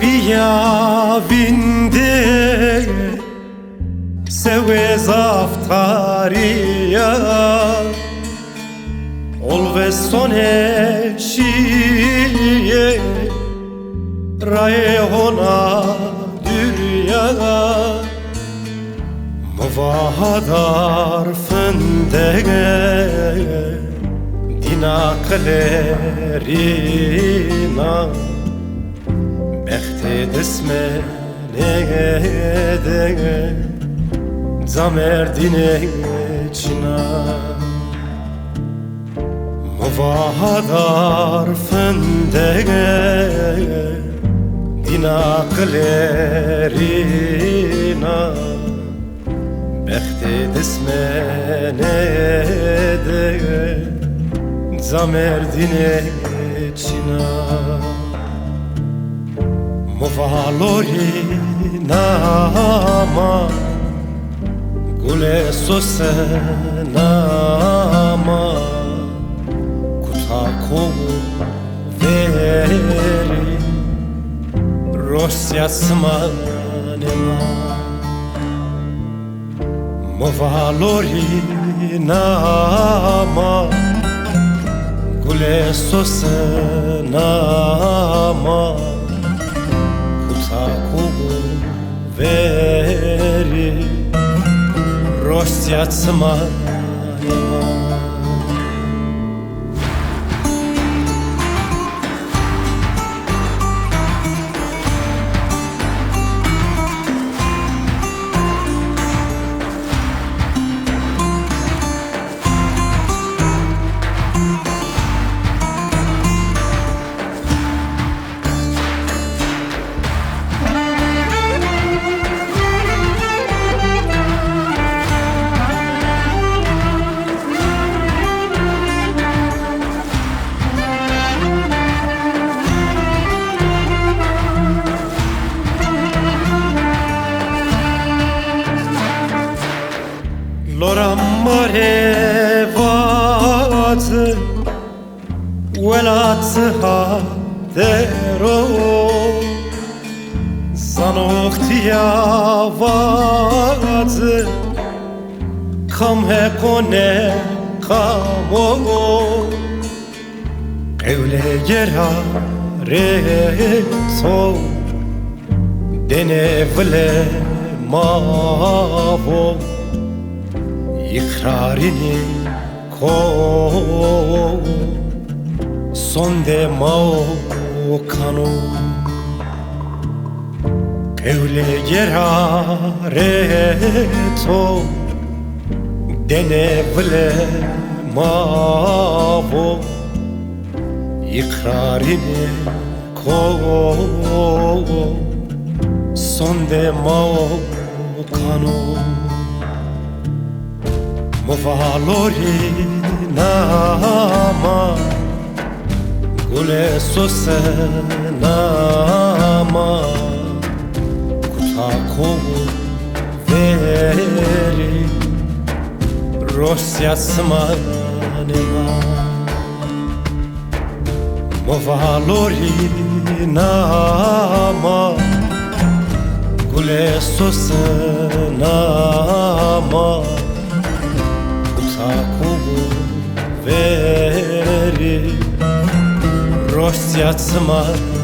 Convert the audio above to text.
بیا وینده سوی زافتاریا اول سونه شیه رای هونا دürya muvahadar fındege dinaklerina Behte desme nege zamerdine çina Muvahadar fındege dinaklerina Behte desme nege zamerdine çina Movalori nama Gule sose nama Kutako veri Rosja smanema Movalori nama Gule sose nama veri Rosja cmanema Loram mare vat welat ha dero sanochtia vat kam he kone kamo evle gera re so denevle mavo İkrarini ko sonde mao kanu Evle gerareto denevle mavo İkrarini ko sonde mao kanu Movalori nama Gule sose nama Kutako veri Rosja smanema Movalori nama Gule sose nama Taku veri Rosja cmanema